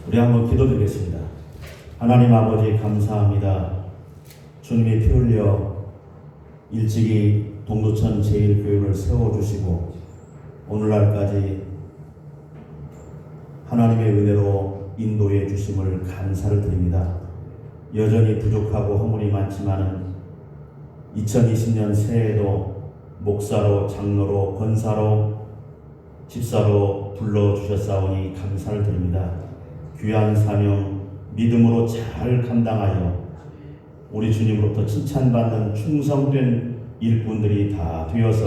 우리 한번 기도드리겠습니다. 하나님 아버지 감사합니다. 주님이 피 흘려 일찍이 동두천 제1교회를 세워주시고 오늘날까지 하나님의 은혜로 인도해 주심을 감사를 드립니다. 여전히 부족하고 허물이 많지만은 2020년 새해에도 목사로, 장로로, 권사로, 집사로 불러주셨사오니 감사를 드립니다. 귀한 사명 믿음으로 잘 감당하여 우리 주님으로부터 칭찬받는 충성된 일꾼들이 다 되어서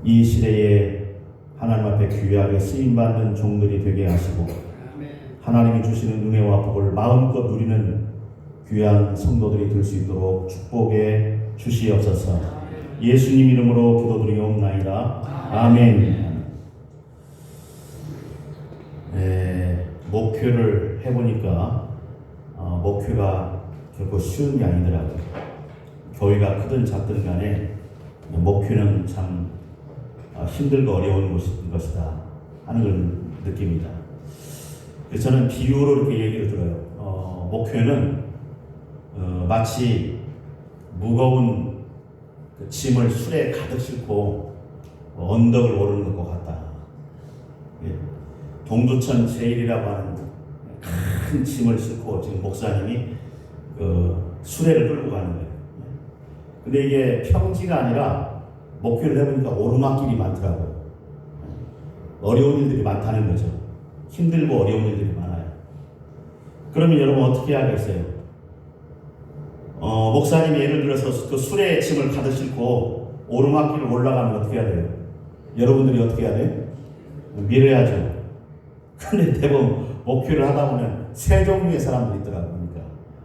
이 시대에 하나님 앞에 귀하게 쓰임받는 종들이 되게 하시고 하나님이 주시는 은혜와 복을 마음껏 누리는 귀한 성도들이 될 수 있도록 축복해 주시옵소서. 예수님 이름으로 기도드리옵나이다. 아멘. 목회를 해보니까 목회가 결코 쉬운 게 아니더라고요. 교회가 크든 작든 간에 목회는 참 힘들고 어려운 것이다 하는 걸 느낍니다. 그래서 저는 비유로 이렇게 얘기를 들어요. 목회는 마치 무거운 그 짐을 술에 가득 싣고 언덕을 오르는 것과 같다. 동두천 제1이라고 하는 큰 짐을 싣고 지금 목사님이 그 수레를 끌고 가는 거예요. 근데 이게 평지가 아니라 목회를 해보니까 오르막길이 많더라고요. 어려운 일들이 많다는 거죠. 힘들고 어려운 일들이 많아요. 그러면 여러분 어떻게 하겠어요? 목사님이 예를 들어서 그 수레 짐을 가득 싣고 오르막길을 올라가면 어떻게 해야 돼요? 여러분들이 어떻게 해야 돼요? 밀어야죠. 근데 대부분 목회를 하다 보면 세 종류의 사람들이 있더라고요. 그러니까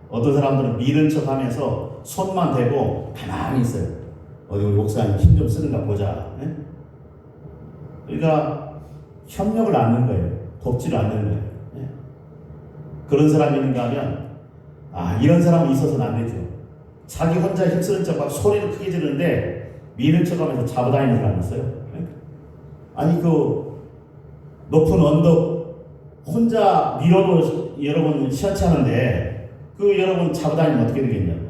어떤 사람들은 미는 척 하면서 손만 대고 가만히 있어요. 어디 우리 목사님 힘 좀 쓰는가 보자. 네? 그러니까 협력을 안 하는 거예요. 돕지를 않는 거예요. 네? 그런 사람이 있는가 하면 이런 사람은 있어서는 안 되죠. 자기 혼자 힘쓰는 척 막 소리를 크게 지르는데 미는 척 하면서 잡아다니는 사람이 있어요. 네? 아니 그 높은 언덕 혼자 밀어도 여러분 시원치 않은데 그 여러분 잡아다니면 어떻게 되겠냐고.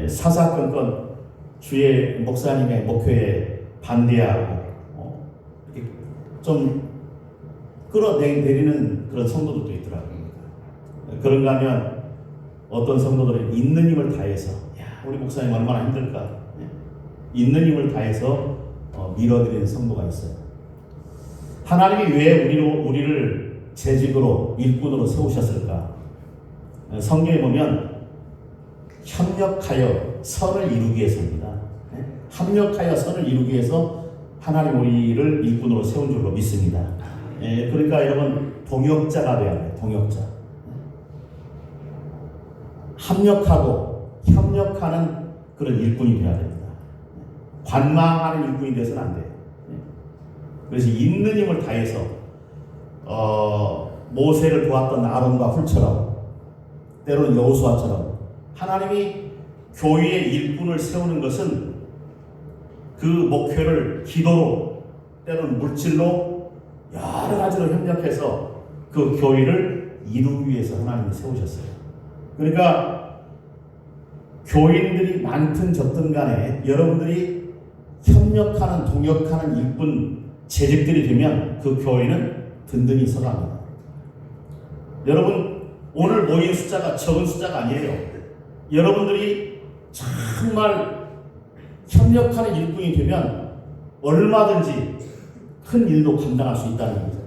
사사건건 주의 목사님의 목회에 반대하고 이렇게 좀 끌어내리는 그런 성도들도 있더라고요. 그런가 하면 어떤 성도들은 있는 힘을 다해서 우리 목사님 얼마나 힘들까 있는 힘을 다해서 밀어드리는 성도가 있어요. 하나님이 왜 우리를 재직으로 일꾼으로 세우셨을까? 성경에 보면 협력하여 선을 이루기 위해서입니다. 협력하여 선을 이루기 위해서 하나님 우리를 일꾼으로 세운 줄로 믿습니다. 그러니까 여러분 동역자가 되어야 돼요. 동역자. 합력하고 협력하는 그런 일꾼이 되어야 됩니다. 관망하는 일꾼이 되어서는 안 돼요. 그래서 있는 힘을 다해서 모세를 도왔던 아론과 훌처럼 때로는 여호수아처럼 하나님이 교회의 일꾼을 세우는 것은 그 목표를 기도로 때로는 물질로 여러 가지로 협력해서 그 교회를 이루기 위해서 하나님이 세우셨어요. 그러니까 교인들이 많든 적든 간에 여러분들이 협력하는 동역하는 일꾼 재직들이 되면 그 교회는 든든히 서갑니다. 여러분 오늘 모인 숫자가 적은 숫자가 아니에요. 여러분들이 정말 협력하는 일꾼이 되면 얼마든지 큰 일도 감당할 수 있다는 거죠.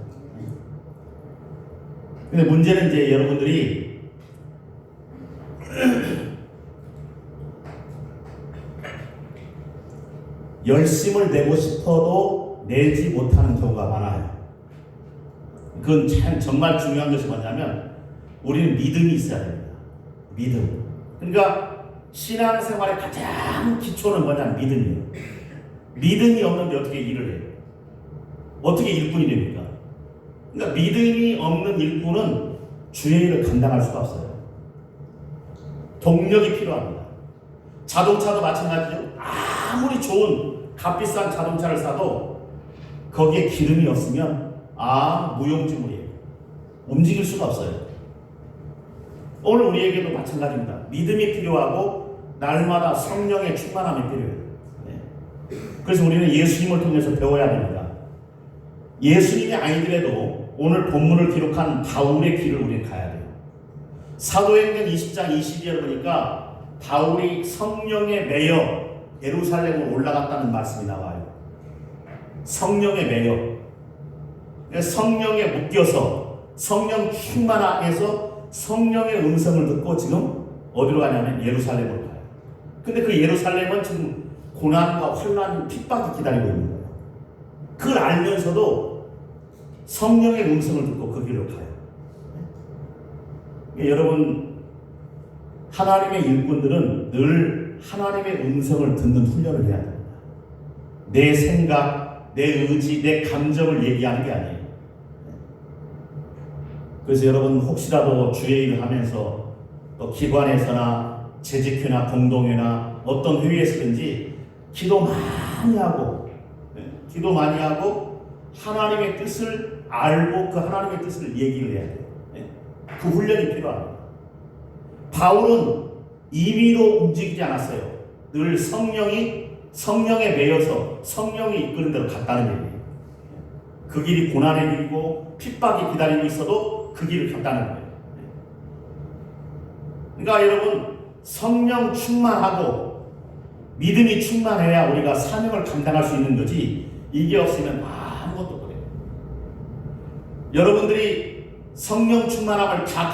근데 문제는 이제 여러분들이 열심을 내고 싶어도 내지 못하는 경우가 많아요. 그건 정말 중요한 것이 뭐냐면 우리는 믿음이 있어야 됩니다. 믿음. 그러니까 신앙생활의 가장 기초는 뭐냐면 믿음이에요. 믿음이 없는데 어떻게 일을 해요? 어떻게 일꾼이 됩니까? 그러니까 믿음이 없는 일꾼은 주의 일을 감당할 수가 없어요. 동력이 필요합니다. 자동차도 마찬가지죠. 아무리 좋은 값비싼 자동차를 사도 거기에 기름이 없으면 무용지물이에요. 움직일 수가 없어요. 오늘 우리에게도 마찬가지입니다. 믿음이 필요하고 날마다 성령의 충만함이 필요해요. 네. 그래서 우리는 예수님을 통해서 배워야 됩니다. 예수님이 아니더라도 오늘 본문을 기록한 바울의 길을 우리는 가야 돼요. 사도행전 20장 22절을 보니까 바울이 성령에 매여 예루살렘으로 올라갔다는 말씀이 나와요. 성령에 매여, 성령에 묶여서 성령 충만함에서 성령의 음성을 듣고 지금 어디로 가냐면 예루살렘으로 가요. 근데 그 예루살렘은 지금 고난과 환난, 핍박이 기다리고 있는 거예요. 그걸 알면서도 성령의 음성을 듣고 그 길로 가요. 여러분, 하나님의 일꾼들은 늘 하나님의 음성을 듣는 훈련을 해야 됩니다. 내 생각, 내 의지, 내 감정을 얘기하는 게 아니에요. 그래서 여러분, 혹시라도 주의 일을 하면서 또 기관에서나 재직회나 공동회나 어떤 회의에서든지 기도 많이 하고 하나님의 뜻을 알고 그 하나님의 뜻을 얘기를 해야 돼요. 그 훈련이 필요합니다. 바울은 임의로 움직이지 않았어요. 늘 성령에 매여서 성령이 이끄는 대로 갔다는 얘기예요. 그 길이 고난의 길이고 핍박이 기다리고 있어도 그 길을 갔다는 거예요. 그러니까 여러분, 성령 충만하고 믿음이 충만해야 우리가 사명을 감당할 수 있는 거지, 이게 없으면 아무것도 못해요. 여러분들이 성령 충만함을 다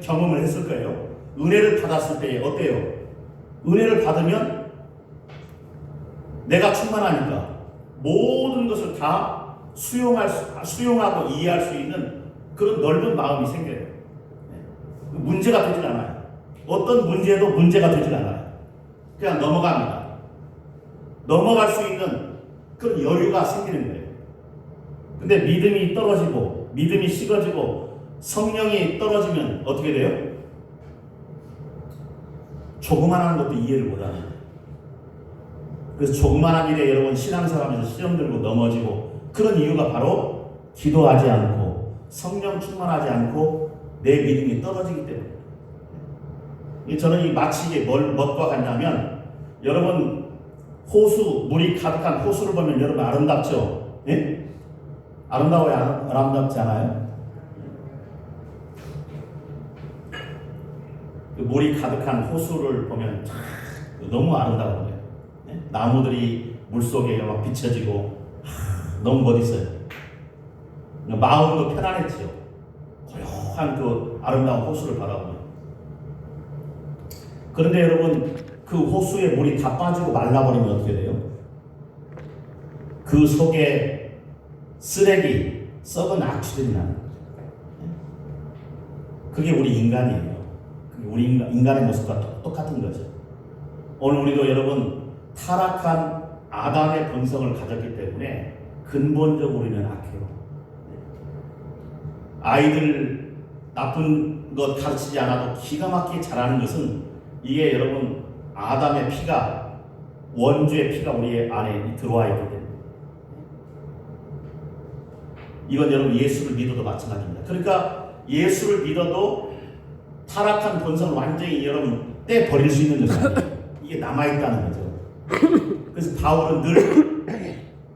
경험을 했을 거예요. 은혜를 받았을 때 어때요? 은혜를 받으면 내가 충만하니까 모든 것을 다 수용하고 이해할 수 있는 그런 넓은 마음이 생겨요. 문제가 되질 않아요. 어떤 문제도 문제가 되질 않아요. 그냥 넘어갑니다. 넘어갈 수 있는 그런 여유가 생기는 거예요. 근데 믿음이 떨어지고 믿음이 식어지고 성령이 떨어지면 어떻게 돼요? 조그만한 것도 이해를 못하는 거예요. 그래서 조그만한 일에 여러분 신앙생활하면서 시험 들고 넘어지고, 그런 이유가 바로 기도하지 않고 성령 충만하지 않고 내 믿음이 떨어지기 때문에. 저는 이 마치 이게 멋과 같냐면, 여러분 물이 가득한 호수를 보면 여러분 아름답죠? 예? 아름다워요? 아름답지 않아요? 그 물이 가득한 호수를 보면 너무 아름다워요. 예? 나무들이 물속에 막 비춰지고 너무 멋있어요. 마음도 편안해지죠. 고요한 그 아름다운 호수를 바라보면. 그런데 여러분, 그 호수에 물이 다 빠지고 말라버리면 어떻게 돼요? 그 속에 쓰레기, 썩은 악취들이 나는 거죠. 그게 우리 인간이에요. 그게 우리 인간의 모습과 똑같은 거죠. 오늘 우리도 여러분 타락한 아담의 본성을 가졌기 때문에 근본적으로 우리는 악해요. 아이들 나쁜 것 가르치지 않아도 기가 막히게 잘하는 것은, 이게 여러분 아담의 피가, 원주의 피가 우리 안에 들어와 있기 때문에. 이건 여러분 예수를 믿어도 마찬가지입니다. 그러니까 예수를 믿어도 타락한 본성을 완전히 여러분 떼버릴 수 있는 것이 아니에요. 이게 남아있다는 거죠. 그래서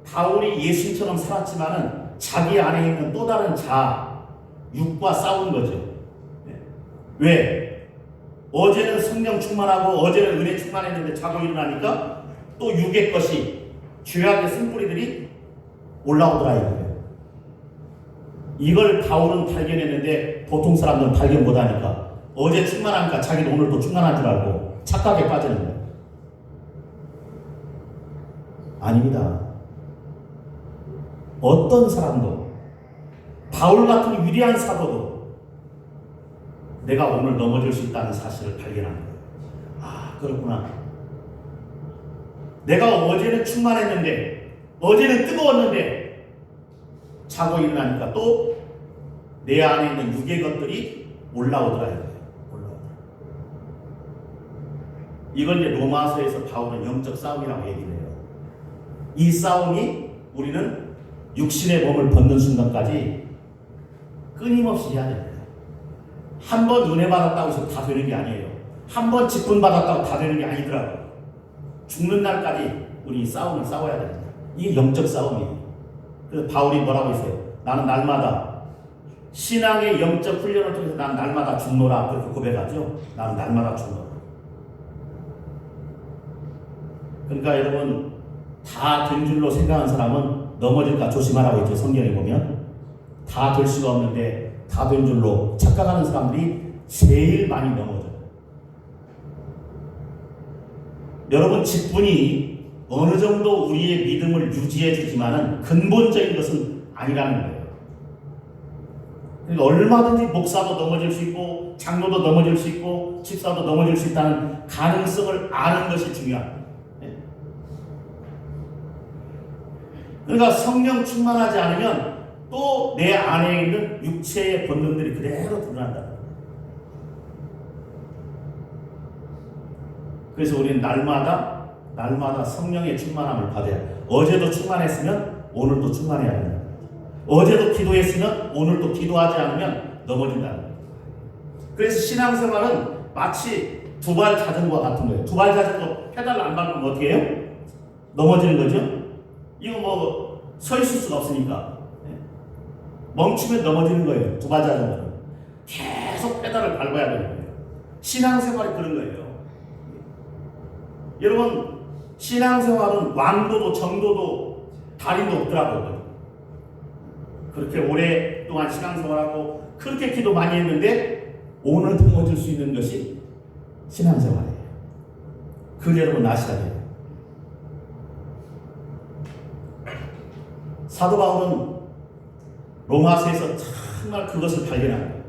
바울이 예수님처럼 살았지만은 자기 안에 있는 또 다른 육과 싸운 거죠. 왜? 어제는 성령 충만하고 어제는 은혜 충만했는데 자고 일어나니까 또 육의 것이, 죄악의 쓴뿌리들이 올라오더라 이거예요. 이걸 바울은 발견했는데 보통 사람들은 발견 못하니까 어제 충만하니까 자기는 오늘 또 충만한 줄 알고 착각에 빠지는 거예요. 아닙니다. 어떤 사람도, 바울 같은 위대한 사도도 내가 오늘 넘어질 수 있다는 사실을 발견한 거예요. 그렇구나. 내가 어제는 충만했는데, 어제는 뜨거웠는데 자고 일어나니까 또 내 안에 있는 육의 것들이 올라오더라 이거예요. 이걸 이제 로마서에서 바울은 영적 싸움이라고 얘기를 해요. 이 싸움이 우리는 육신의 몸을 벗는 순간까지 끊임없이 해야 됩니다. 한 번 은혜 받았다고 해서 다 되는 게 아니에요. 한 번 직분 받았다고 다 되는 게 아니더라고요. 죽는 날까지 우리 싸움을 싸워야 됩니다. 이게 영적 싸움이에요. 그래서 바울이 뭐라고 했어요? 나는 날마다 신앙의 영적 훈련을 통해서 난 날마다 죽노라 그렇게 고백하죠. 나는 날마다 죽노라. 그러니까 여러분 다 된 줄로 생각하는 사람은 넘어질까 조심하라고 했죠. 성경에 보면 다 될 수가 없는데 다 된 줄로 착각하는 사람들이 제일 많이 넘어져요. 여러분 직분이 어느 정도 우리의 믿음을 유지해 주지만은 근본적인 것은 아니라는 거예요. 그러니까 얼마든지 목사도 넘어질 수 있고 장로도 넘어질 수 있고 집사도 넘어질 수 있다는 가능성을 아는 것이 중요합니다. 그러니까 성령 충만하지 않으면 또 내 안에 있는 육체의 본능들이 그대로 드러난다. 그래서 우리는 날마다 성령의 충만함을 받아야 해요. 어제도 충만했으면 오늘도 충만해야 된다. 어제도 기도했으면 오늘도 기도하지 않으면 넘어진다는 거예요. 그래서 신앙생활은 마치 두발 자전거와 같은 거예요. 두발 자전거 페달을 안 밟으면 어떻게 해요? 넘어지는 거죠. 이거 뭐 서 있을 수가 없으니까 멈추면 넘어지는 거예요. 두발 자전거는 계속 페달을 밟아야 되는 거예요. 신앙생활이 그런 거예요. 여러분 신앙생활은 왕도도 정도도 달인도 없더라고요. 그렇게 오랫동안 신앙생활하고 그렇게 기도 많이 했는데 오늘 넘어질 수 있는 것이 신앙생활이에요. 그걸 여러분 아셔야 돼요. 사도 바울은 로마서에서 정말 그것을 발견합니다.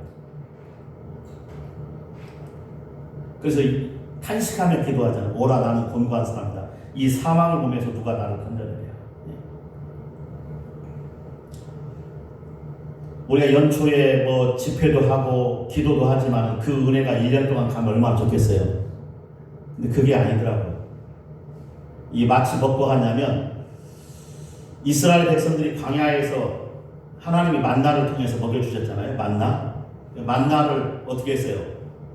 그래서 탄식하며 기도하잖아요. 오라 나는 곤고한 사람이다. 이 사망의 몸에서 누가 나를 건져내랴. 우리가 연초에 뭐 집회도 하고 기도도 하지만 그 은혜가 1년 동안 가면 얼마나 좋겠어요. 근데 그게 아니더라고요. 이 마치 뭐고 하냐면 이스라엘 백성들이 광야에서 하나님이 만나를 통해서 먹여주셨잖아요. 만나를 어떻게 했어요?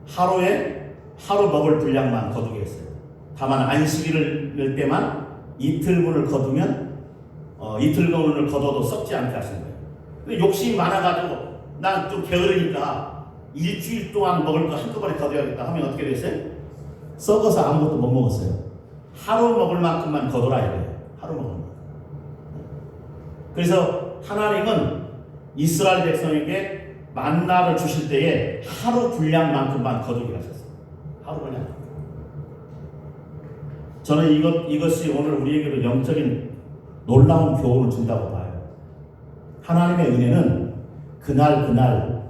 하루에 하루 먹을 분량만 거두게 했어요. 다만 안식일을 때만 이틀분을 거두면 이틀분을 거둬도 썩지 않게 하시는 거예요. 근데 욕심이 많아가지고 난 좀 게으르니까 일주일 동안 먹을 거 한꺼번에 거둬야겠다 하면 어떻게 됐어요? 썩어서 아무것도 못 먹었어요. 하루 먹을 만큼만 거둬라 이거예요. 하루 먹을 만큼. 그래서 하나님은 이스라엘 백성에게 만나를 주실 때에 하루 분량만큼만 거두게 하셨어요. 하루 분량. 저는 이것이 오늘 우리에게도 영적인 놀라운 교훈을 준다고 봐요. 하나님의 은혜는 그날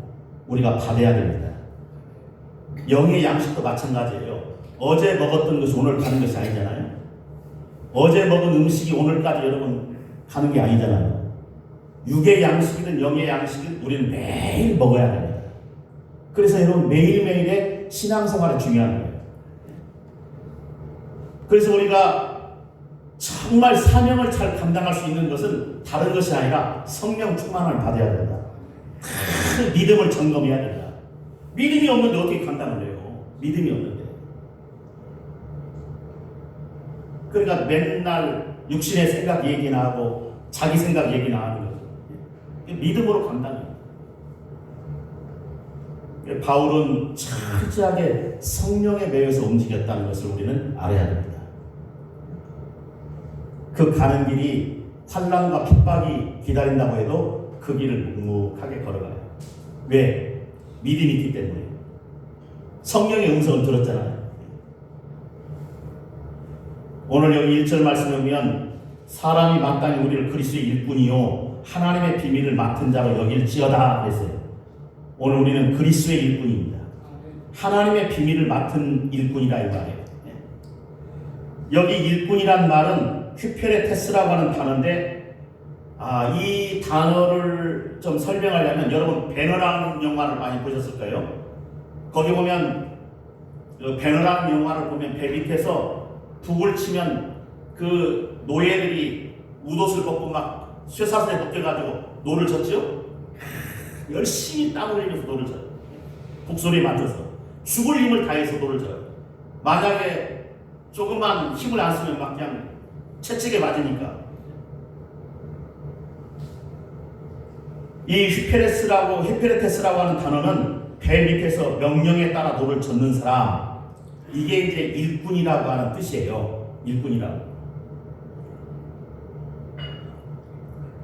우리가 받아야 됩니다. 영의 양식도 마찬가지예요. 어제 먹었던 것이 오늘 가는 것이 아니잖아요. 어제 먹은 음식이 오늘까지 여러분 가는 게 아니잖아요. 육의 양식이든 영의 양식이든 우리는 매일 먹어야 됩니다. 그래서 여러분 매일매일의 신앙생활이 중요한 거예요. 그래서 우리가 정말 사명을 잘 감당할 수 있는 것은 다른 것이 아니라 성령 충만을 받아야 된다. 그 믿음을 점검해야 된다. 믿음이 없는데 어떻게 감당을 해요? 믿음이 없는데. 그러니까 맨날 육신의 생각 얘기나 하고 자기 생각 얘기나 하는 거죠. 믿음으로 감당해요. 바울은 철저하게 성령에 매여서 움직였다는 것을 우리는 알아야 됩니다. 그 가는 길이 환난과 핍박이 기다린다고 해도 그 길을 묵묵하게 걸어가요. 왜? 믿음이 있기 때문에. 성령의 음성을 들었잖아요. 오늘 여기 1절 말씀에 보면 사람이 마땅히 우리를 그리스도의 일꾼이요 하나님의 비밀을 맡은 자로 여길지어다 그랬어요. 오늘 우리는 그리스도의 일꾼입니다. 하나님의 비밀을 맡은 일꾼이라 이 말이에요. 여기 일꾼이란 말은 휘페레테스라고 하는 단어인데 이 단어를 좀 설명하려면 여러분 배너라는 영화를 많이 보셨을 거예요. 거기 보면 배너라는 영화를 보면 배 밑에서 북을 치면 그 노예들이 웃옷을 벗고 막 쇠사슬에 묶여가지고 노를 젓죠? 열심히 땀 흘리면서 노를 져요. 북소리에 맞춰서 죽을 힘을 다해서 노를 져요. 만약에 조금만 힘을 안 쓰면 막 그냥 채찍에 맞으니까. 이 히페레테스라고 하는 단어는 배 밑에서 명령에 따라 노를 젓는 사람, 이게 이제 일꾼이라고 하는 뜻이에요. 일꾼이라고.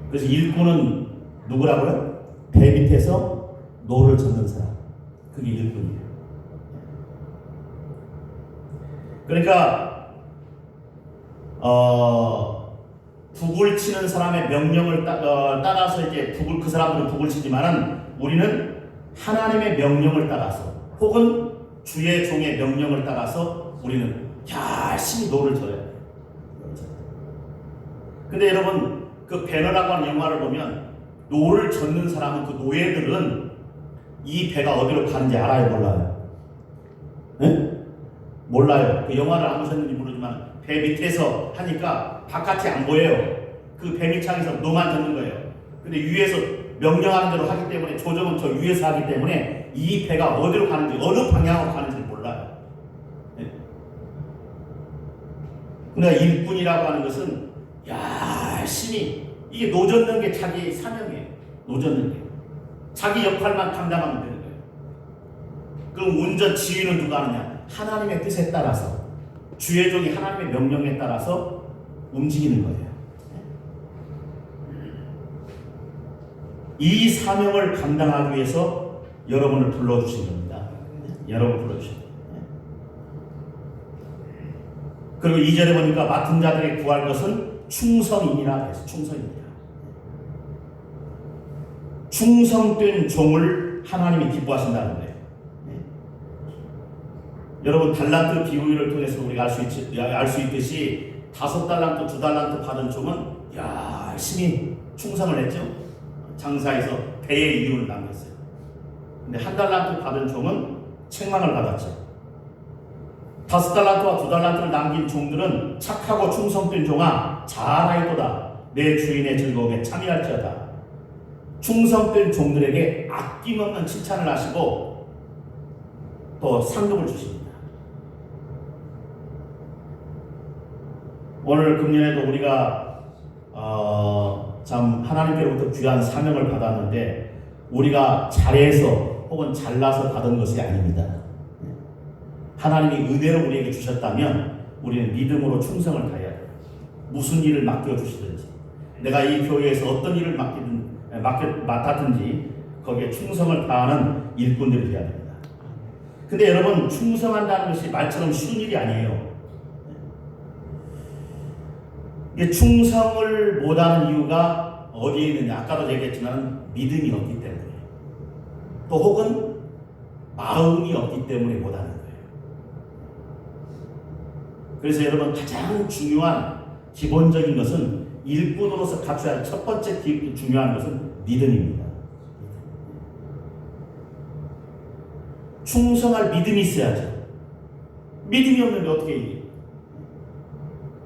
그래서 일꾼은 누구라고요? 배 밑에서 노를 젓는 사람, 그게 일꾼이에요. 그러니까 북을 치는 사람의 명령을 따라서 이제 그 사람들은 북을 치지만은 우리는 하나님의 명령을 따라서 혹은 주의 종의 명령을 따라서 우리는 열심히 노를 져야 돼요. 근데 여러분, 그 배너라고 하는 영화를 보면 노를 젓는 사람은, 그 노예들은 이 배가 어디로 가는지 알아요, 몰라요? 네? 몰라요. 그 영화를 안 보셨는지 모르지만 배 밑에서 하니까 바깥이 안 보여요. 그 배 밑창에서 노만 젓는 거예요. 근데 위에서 명령하는 대로 하기 때문에, 조정은 저 위에서 하기 때문에 이 배가 어디로 가는지, 어느 방향으로 가는지 몰라요. 네? 그러니까 일꾼이라고 하는 것은 열심히, 이게 노젓는 게 자기 사명이에요. 노젓는 게 자기 역할만 감당하면 되는 거예요. 그럼 운전 지휘는 누가 하느냐? 하나님의 뜻에 따라서, 주의 종이 하나님의 명령에 따라서 움직이는 거예요. 이 사명을 감당하기 위해서 여러분을 불러주신 겁니다. 여러분을 불러주신 겁니다. 그리고 2절에 보니까 맡은 자들에게 구할 것은 충성이니라 해서 충성입니다. 충성된 종을 하나님이 기뻐하신다는 거예요. 여러분, 달란트 비유를 통해서 우리가 알 수 있듯이 5달란트, 2달란트 받은 종은 열심히 충성을 했죠. 장사에서 배의 이윤을 남겼어요. 근데 1달란트 받은 종은 책망을 받았죠. 5달란트와 2달란트를 남긴 종들은 착하고 충성된 종아, 잘하였도다. 내 주인의 즐거움에 참여할지어다. 충성된 종들에게 아낌없는 칭찬을 하시고 또 상급을 주십니다. 오늘 금년에도 우리가 참 하나님께로부터 귀한 사명을 받았는데, 우리가 잘해서 혹은 잘나서 받은 것이 아닙니다. 하나님이 은혜로 우리에게 주셨다면 우리는 믿음으로 충성을 다해야 돼요. 무슨 일을 맡겨주시든지, 내가 이 교회에서 어떤 일을 맡았든지 거기에 충성을 다하는 일꾼들이 되어야 됩니다. 근데 여러분, 충성한다는 것이 말처럼 쉬운 일이 아니에요. 이게 충성을 못하는 이유가 어디에 있느냐? 아까도 얘기했지만 믿음이 없기 때문에, 또 혹은 마음이 없기 때문에 못하는 거예요. 그래서 여러분, 가장 중요한 기본적인 것은, 일꾼으로서 갖춰야 할 첫 번째 중요한 것은 믿음입니다. 충성할 믿음이 있어야죠. 믿음이 없는데 어떻게 해요?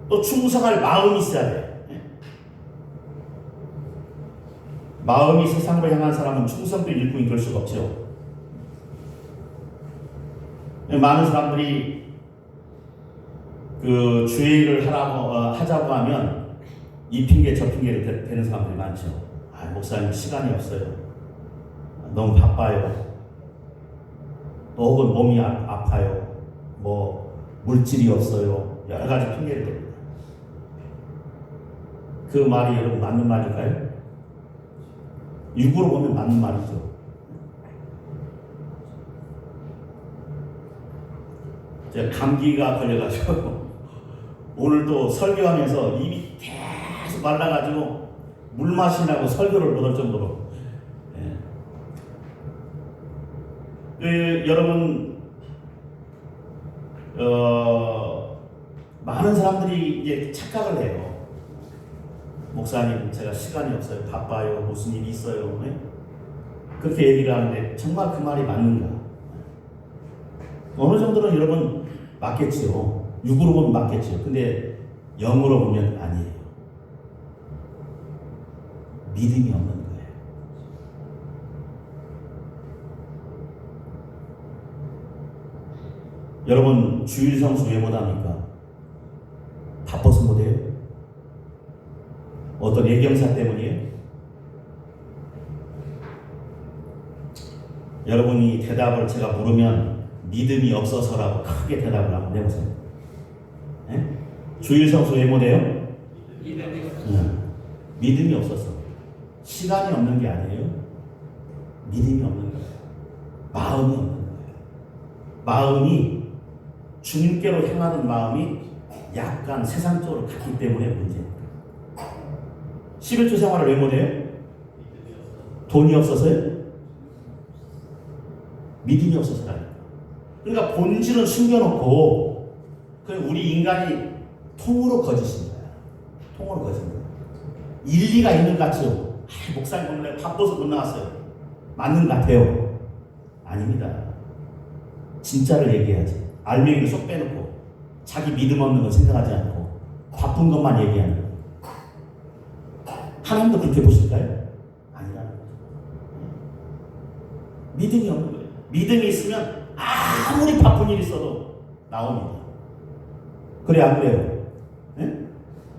또 충성할 마음이 있어야 돼요. 마음이 세상으로 향한 사람은 충성된 일꾼이 될 수가 없죠. 많은 사람들이 그 주의 일을 하자고 하면 이 핑계 저 핑계를 대는 사람들이 많죠. 목사님 시간이 없어요. 너무 바빠요. 또 혹은 몸이 아파요. 뭐 물질이 없어요. 여러 가지 핑계를 댑니다. 그 말이 여러분 맞는 말일까요? 육으로 보면 맞는 말이죠. 제가 감기가 걸려가지고 오늘도 설교하면서 입이 계속 말라가지고 물 마시라고 설교를 못할 정도로. 여러분, 많은 사람들이 이제 착각을 해요. 목사님, 제가 시간이 없어요. 바빠요. 무슨 일이 있어요. 네? 그렇게 얘기를 하는데 정말 그 말이 맞는가? 어느 정도는 여러분 맞겠지요. 육으로 보면 맞겠지요. 근데 영으로 보면 아니에요. 믿음이 없는 거예요. 여러분 주일 성수 왜 못합니까? 바빠서 못해요? 어떤 예경사 때문이에요? 여러분이 대답을 제가 물으면 믿음이 없어서라고 크게 대답을 한번 해보세요. 네? 주일 성수 왜 못해요? 믿음이 없어서. 시간이 없는 게 아니에요. 믿음이 없는 거예요. 마음이 없는 거예요. 마음이 주님께로 향하는 마음이 약간 세상적으로 갔기 때문에 문제입니다. 11조 생활을 왜 못해요? 돈이 없어서요? 믿음이 없어서라니까. 그러니까 본질은 숨겨놓고 그냥 우리 인간이 통으로 거짓인 거야. 통으로 거짓인 거야. 일리가 있는 것 같죠? 목사님 오늘 바빠서 못 나왔어요. 맞는 것 같아요. 아닙니다. 진짜를 얘기해야지. 알맹이를 쏙 빼놓고 자기 믿음 없는 걸 생각하지 않고 바쁜 것만 얘기하는 거예요. 하나님도 그렇게 보실까요? 아니라는 거죠. 믿음이 없는 거예요. 믿음이 있으면 아무리 바쁜 일이 있어도 나옵니다. 그래 안 그래요? 네?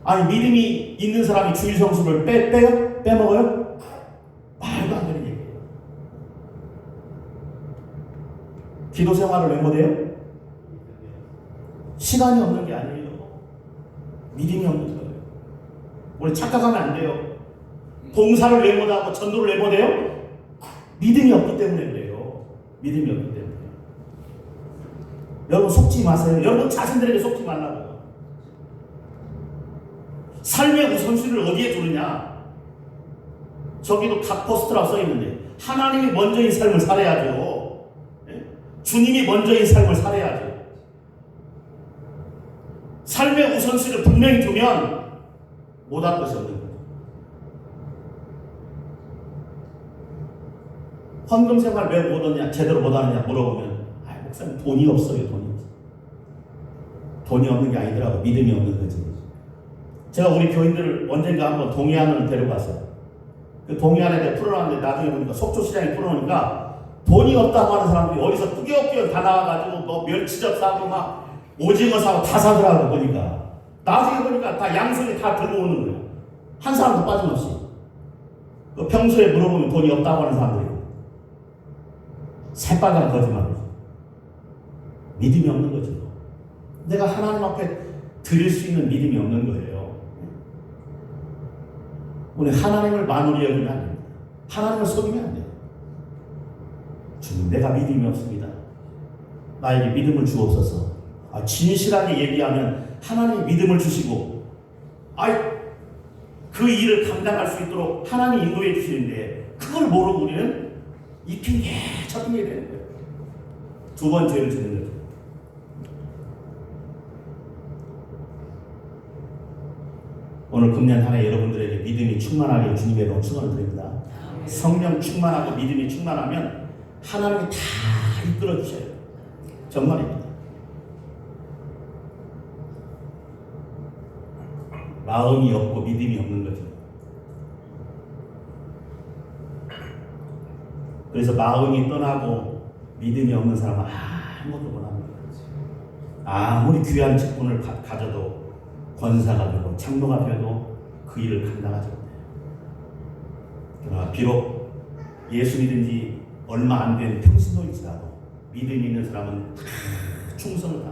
아니 믿음이 있는 사람이 주일 성수를 빼요? 빼먹어요? 말도 안 되는 얘기예요. 기도 생활을 왜 못해요? 시간이 없는 게 아니에요. 믿음이 없는 거예요. 우리 착각하면 안 돼요. 봉사를 왜 못하고 전도를 왜 못해요? 믿음이 없기 때문에 그래요. 믿음이 없기 때문에. 여러분 속지 마세요. 여러분 자신들에게 속지 말라고요. 삶의 우선순위를 어디에 두느냐? 저기도 각 포스트라고 써있는데 하나님이 먼저인 삶을 살아야죠. 네? 주님이 먼저인 삶을 살아야죠. 삶의 우선순위를 분명히 두면 못할 것이 없는 거죠. 헌금 생활 왜 못하냐, 제대로 못하느냐 물어보면 목사님 돈이 없어요. 돈이 없는 게 아니더라고. 믿음이 없는 거지. 제가 우리 교인들을 언젠가 한번 동해안을 데려갔어요. 그 동해안에 풀어놨는데 나중에 보니까 속초시장에 풀어놓으니까 돈이 없다고 하는 사람들이 어디서 꾸역꾸역 다 나와가지고 뭐 멸치젓 사고 막 오징어 사고 다 사더라고. 보니까 나중에 보니까 다 양손에 다 들고 오는 거예요. 한 사람도 빠짐없이. 그 평소에 물어보면 돈이 없다고 하는 사람들이 새빨간 거짓말이죠. 믿음이 없는 거죠. 내가 하나님 앞에 드릴 수 있는 믿음이 없는 거예요. 우리 하나님을 만으로 여기면 안 됩니다. 하나님을 속이면 안 돼요. 주님, 내가 믿음이 없습니다. 나에게 믿음을 주옵소서. 진실하게 얘기하면 하나님이 믿음을 주시고 그 일을 감당할 수 있도록 하나님이 인도해 주시는데 그걸 모르고 우리는 이 핑계 저 핑계 되는 거예요. 두 번 죄를 짓는 거죠. 오늘 금년 한 해 여러분들에게 믿음이 충만하게 주님의 축원을 드립니다. 성령 충만하고 믿음이 충만하면 하나님이 다 이끌어 주셔요. 정말입니다. 마음이 없고 믿음이 없는 거죠. 그래서 마음이 떠나고 믿음이 없는 사람은 아무것도 못합니다. 아무리 귀한 직분을 가져도 권사가 되고 장로가 되어도 그 일을 감당하지 못해요. 그러나 비록 예수 믿은 지 얼마 안 된 평신도일지라도 믿음이 있는 사람은 다 충성을 다.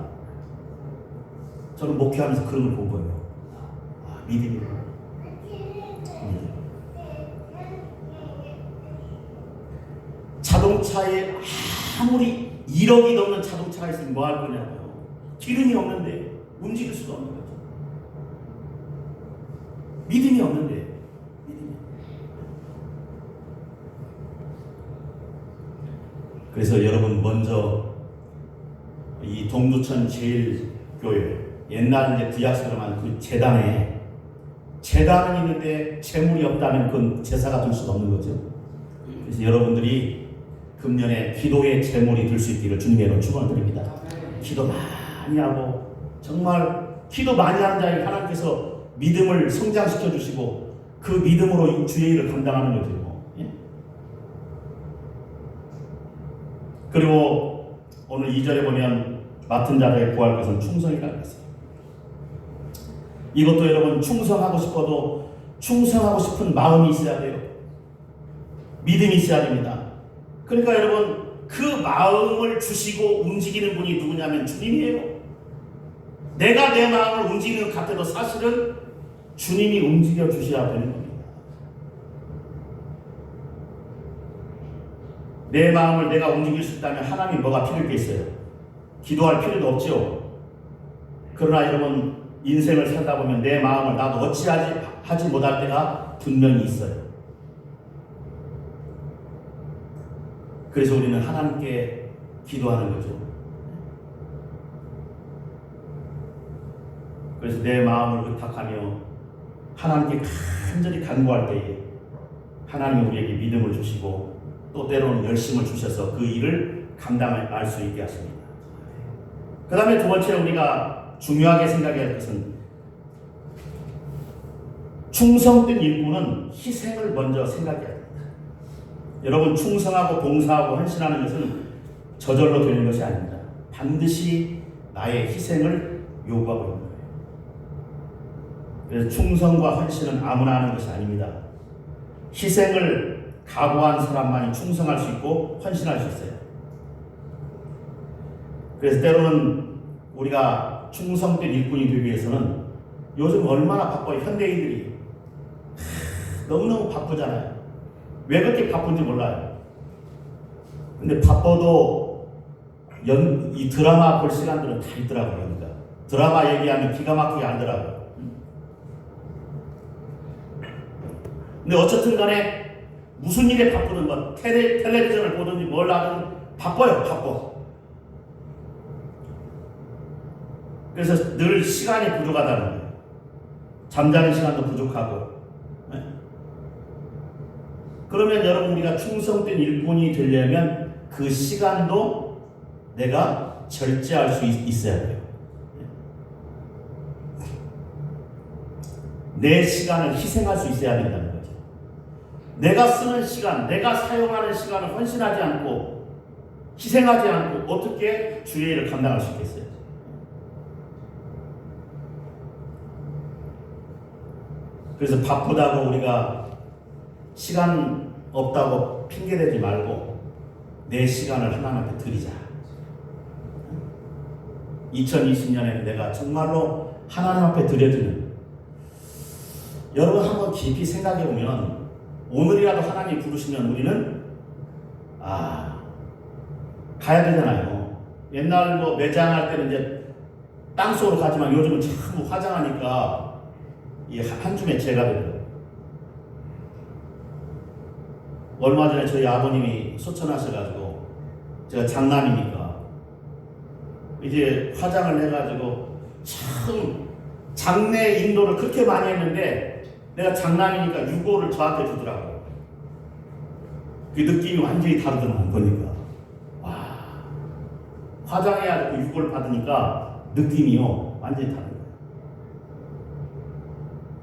저는 목회하면서 그런 걸 본 거예요. 믿음이. 자동차에 아무리 1억이 넘는 자동차가 있으면 뭐 할 거냐고요. 기름이 없는데 움직일 수가 없는 거죠. 믿음이 없는데. 믿음이. 그래서 여러분 먼저 이 동두천 제일교회 옛날 이제 구약처럼 그 재단은 있는데 재물이 없다면 그건 제사가 될 수가 없는 거죠. 그래서 여러분들이 금년에 기도의 재물이 될 수 있기를 주님의 축원을 드립니다. 기도 많이 하고 정말 기도 많이 하는 자에게 하나님께서 믿음을 성장시켜 주시고 그 믿음으로 주의 일을 감당하는 거죠. 예? 그리고 오늘 2절에 보면 맡은 자들의 구할 것은 충성이라고 했어요. 이것도 여러분 충성하고 싶어도 충성하고 싶은 마음이 있어야 돼요. 믿음이 있어야 됩니다. 그러니까 여러분 그 마음을 주시고 움직이는 분이 누구냐면 주님이에요. 내가 내 마음을 움직이는 것 같아도 사실은 주님이 움직여 주셔야 되는 겁니다. 내 마음을 내가 움직일 수 있다면 하나님이 뭐가 필요할 게 있어요? 기도할 필요도 없죠. 그러나 여러분 인생을 살다 보면 내 마음을 나도 어찌하지 못할 때가 분명히 있어요. 그래서 우리는 하나님께 기도하는 거죠. 그래서 내 마음을 의탁하며 하나님께 간절히 간구할 때에 하나님이 우리에게 믿음을 주시고 또 때로는 열심을 주셔서 그 일을 감당할 수 있게 하십니다. 그 다음에 두 번째로 우리가 중요하게 생각해야 할 것은 충성된 일꾼은 희생을 먼저 생각해야 합니다. 여러분 충성하고 봉사하고 헌신하는 것은 저절로 되는 것이 아닙니다. 반드시 나의 희생을 요구하고 있는 거예요. 그래서 충성과 헌신은 아무나 하는 것이 아닙니다. 희생을 각오한 사람만이 충성할 수 있고 헌신할 수 있어요. 그래서 때로는 우리가 충성된 일꾼이 되기 위해서는 요즘 얼마나 바빠요. 현대인들이 너무너무 바쁘잖아요. 왜 그렇게 바쁜지 몰라요. 근데 바빠도 이 드라마 볼 시간들은 다 있더라고요. 그러니까 드라마 얘기하면 기가 막히게 알더라고요. 근데 어쨌든 간에 무슨 일에 바쁘든 뭐 텔레비전을 보든지 뭘 하든 바빠요. 바빠. 그래서 늘 시간이 부족하다는 거예요. 잠자는 시간도 부족하고. 네? 그러면 여러분 우리가 충성된 일꾼이 되려면 그 시간도 내가 절제할 수 있어야 돼요. 내 시간을 희생할 수 있어야 된다는 거죠. 내가 쓰는 시간, 내가 사용하는 시간을 헌신하지 않고 희생하지 않고 어떻게 주의 일을 감당할 수 있겠어요? 그래서 바쁘다고 우리가 시간 없다고 핑계대지 말고 내 시간을 하나님 앞에 드리자. 2020년에는 내가 정말로 하나님 앞에 드려주는, 여러분 한번 깊이 생각해 보면 오늘이라도 하나님이 부르시면 우리는 가야 되잖아요. 옛날 뭐 매장할 때는 이제 땅속으로 가지만 요즘은 전부 화장하니까 이 한 줌의 죄가 되거든요. 얼마 전에 저희 아버님이 소천하셔가지고 제가 장남이니까 이제 화장을 해가지고 참 장례 인도를 그렇게 많이 했는데 내가 장남이니까 유고를 저한테 주더라고요. 그 느낌이 완전히 다르더만 보니까. 와, 화장해야 유고를 받으니까 느낌이요 완전히 다르다.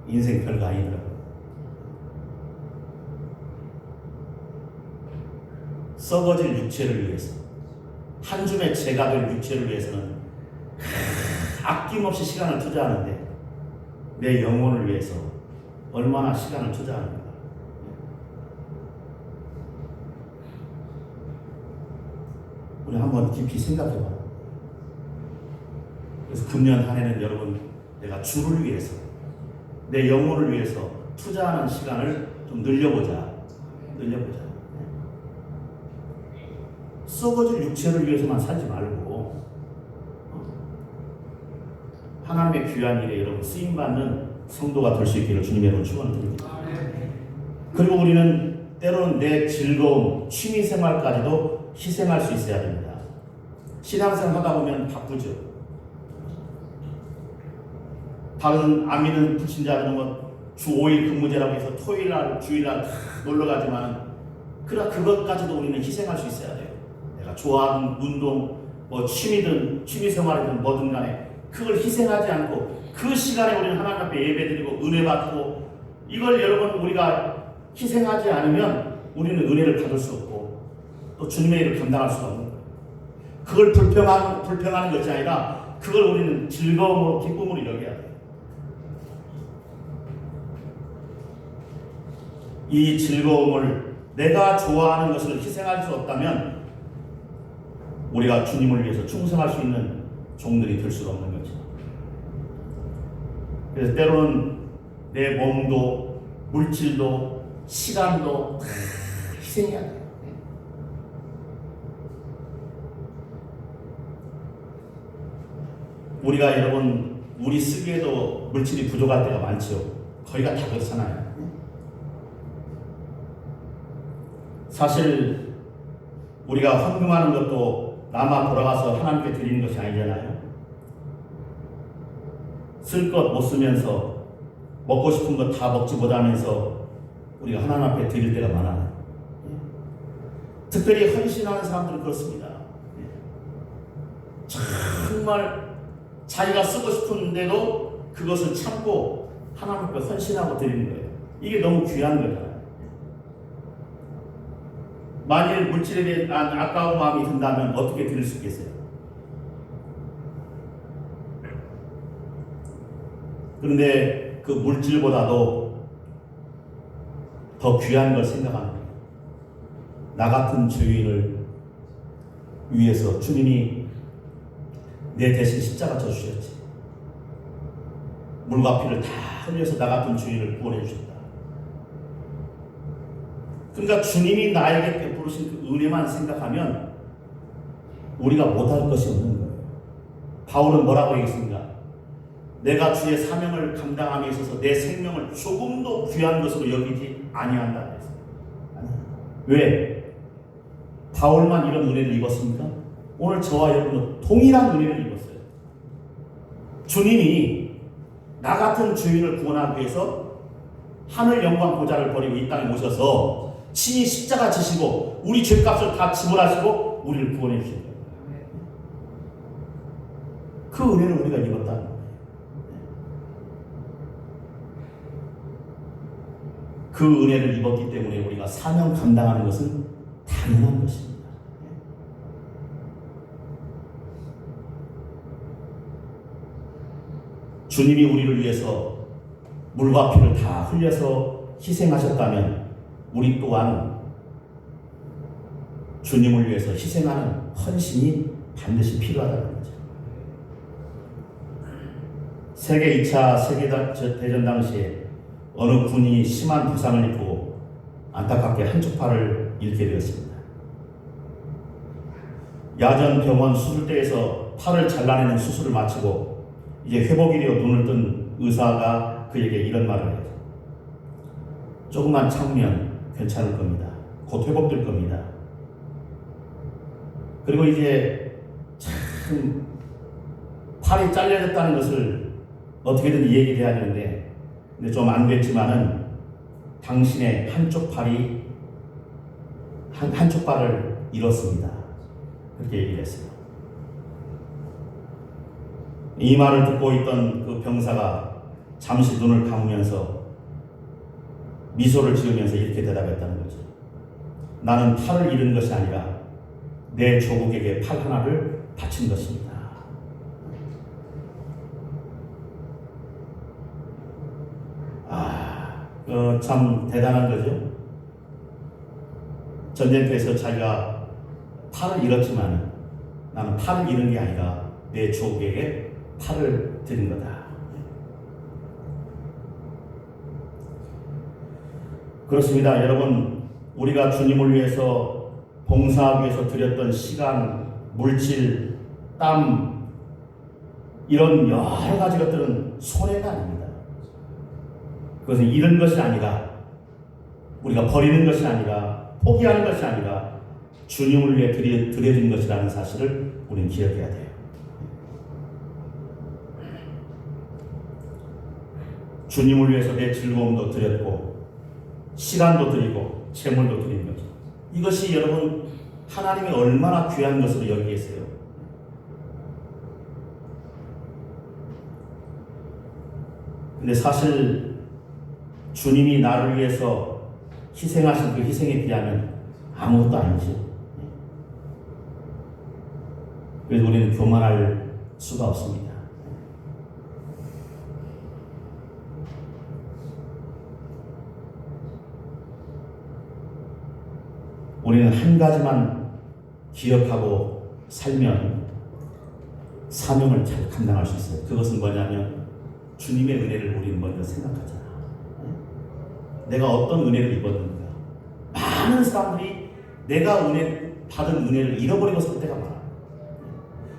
인생 별거 아니더라고요. 썩어질 육체를 위해서, 한 줌의 죄가 될 육체를 위해서는 아낌없이 시간을 투자하는데 내 영혼을 위해서 얼마나 시간을 투자하는가. 우리 한번 깊이 생각해봐. 그래서 금년 한 해는 여러분 내가 주를 위해서, 내 영혼을 위해서 투자하는 시간을 좀 늘려보자. 썩어질 육체를 위해서만 살지 말고 하나님의 귀한 일에 여러분 쓰임받는 성도가 될 수 있기를 주님의 이름으로 축원드립니다. 그리고 우리는 때로는 내 즐거움, 취미생활까지도 희생할 수 있어야 됩니다. 신앙생활 하다 보면 바쁘죠. 다른 안 믿는 불신자들은 뭐 주 5일 근무제라고 해서 토요일날, 주일날 놀러가지만 그러나 그것까지도 우리는 희생할 수 있어야 돼요. 내가 좋아하는 운동, 뭐 취미든 취미생활이든 뭐든 간에 그걸 희생하지 않고 그 시간에 우리는 하나님 앞에 예배드리고 은혜 받고 이걸 여러분 우리가 희생하지 않으면 우리는 은혜를 받을 수 없고 또 주님의 일을 감당할 수가 없는 거예요. 그걸 불평하는 것이 아니라 그걸 우리는 즐거움으로 기쁨으로 여겨야 돼요. 이 즐거움을 내가 좋아하는 것을 희생할 수 없다면 우리가 주님을 위해서 충성할 수 있는 종들이 될 수가 없는 거죠. 그래서 때로는 내 몸도 물질도 시간도 다 희생해야 돼요. 우리가 여러분 우리 쓰기에도 물질이 부족할 때가 많죠. 거의가 다 그렇잖아요. 사실 우리가 헌금하는 것도 남아 돌아가서 하나님께 드리는 것이 아니잖아요. 쓸 것 못 쓰면서 먹고 싶은 것 다 먹지 못하면서 우리가 하나님 앞에 드릴 때가 많아요. 특별히 헌신하는 사람들은 그렇습니다. 정말 자기가 쓰고 싶은데도 그것을 참고 하나님 앞에 헌신하고 드리는 거예요. 이게 너무 귀한 거잖아요. 만일 물질에 대한 아까운 마음이 든다면 어떻게 드릴 수 있겠어요? 그런데 그 물질보다도 더 귀한 걸 생각하는 거예요. 나 같은 죄인을 위해서 주님이 내 대신 십자가 져 주셨지. 물과 피를 다 흘려서 나 같은 죄인을 구원해 주셨다. 그러니까 주님이 나에게 베푸신 그 은혜만 생각하면 우리가 못할 것이 없는 거예요. 바울은 뭐라고 얘기했습니까? 내가 주의 사명을 감당함에 있어서 내 생명을 조금도 귀한 것으로 여기지 아니한다 그랬어요. 왜? 바울만 이런 은혜를 입었습니까? 오늘 저와 여러분은 동일한 은혜를 입었어요. 주님이 나 같은 죄인을 구원하기 위해서 하늘 영광 보좌를 버리고 이 땅에 오셔서 친히 십자가 지시고 우리 죄값을 다 지불하시고 우리를 구원해 주신 거예요. 그 은혜를 우리가 입었다는 거예요. 그 은혜를 입었기 때문에 우리가 사명 감당하는 것은 당연한 것입니다. 주님이 우리를 위해서 물과 피를 다 흘려서 희생하셨다면 우리 또한 주님을 위해서 희생하는 헌신이 반드시 필요하다는 거죠. 세계 2차 세계대전 당시에 어느 군이 심한 부상을 입고 안타깝게 한쪽 팔을 잃게 되었습니다. 야전 병원 수술대에서 팔을 잘라내는 수술을 마치고 이제 회복이려 눈을 뜬 의사가 그에게 이런 말을 해요. 조금만 참으면 괜찮을 겁니다. 곧 회복될 겁니다. 그리고 이제 참 팔이 잘려졌다는 것을 어떻게든 얘기를 해야 되는데 근데 좀 안 됐지만은 당신의 한쪽 팔이 한쪽 발을 잃었습니다. 그렇게 얘기를 했어요. 이 말을 듣고 있던 그 병사가 잠시 눈을 감으면서 미소를 지으면서 이렇게 대답했다는 거죠. 나는 팔을 잃은 것이 아니라 내 조국에게 팔 하나를 바친 것입니다. 참 대단한 거죠. 전쟁터에서 자기가 팔을 잃었지만 나는 팔을 잃은 게 아니라 내 조국에게 팔을 드린 거다. 그렇습니다. 여러분, 우리가 주님을 위해서 봉사하기 위해서 드렸던 시간, 물질, 땀 이런 여러 가지 것들은 손해가 아닙니다. 그것은 잃은 것이 아니라 우리가 버리는 것이 아니라 포기하는 것이 아니라 주님을 위해 드려진 것이라는 사실을 우리는 기억해야 돼요. 주님을 위해서 내 즐거움도 드렸고 시간도 드리고 재물도 드린 거죠. 이것이 여러분 하나님이 얼마나 귀한 것으로 여기겠어요. 근데 사실 주님이 나를 위해서 희생하신 그 희생에 비하면 아무것도 아니죠. 그래서 우리는 교만할 수가 없습니다. 우리는 한 가지만 기억하고 살면 사명을 잘 감당할 수 있어요. 그것은 뭐냐면 주님의 은혜를 우리는 먼저 생각하잖아. 내가 어떤 은혜를 입었는가. 많은 사람들이 내가 받은 은혜를 잃어버리고 살 때가 많아.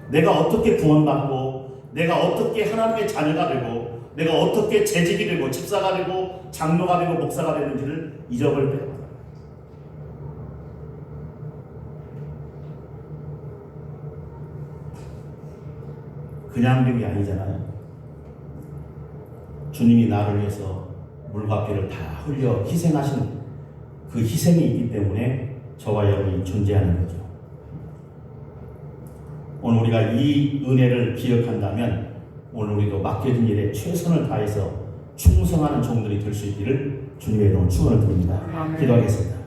내가 어떻게 구원받고, 내가 어떻게 하나님의 자녀가 되고, 내가 어떻게 재직이 되고, 집사가 되고, 장로가 되고, 목사가 되는지를 잊어버릴 때가 많아. 그냥 된 게 아니잖아요. 주님이 나를 위해서 물과 피를 다 흘려 희생하신 그 희생이 있기 때문에 저와 여러분이 존재하는 거죠. 오늘 우리가 이 은혜를 기억한다면 오늘 우리도 맡겨진 일에 최선을 다해서 충성하는 종들이 될 수 있기를 주님의 이름으로 축원을 드립니다. 기도하겠습니다.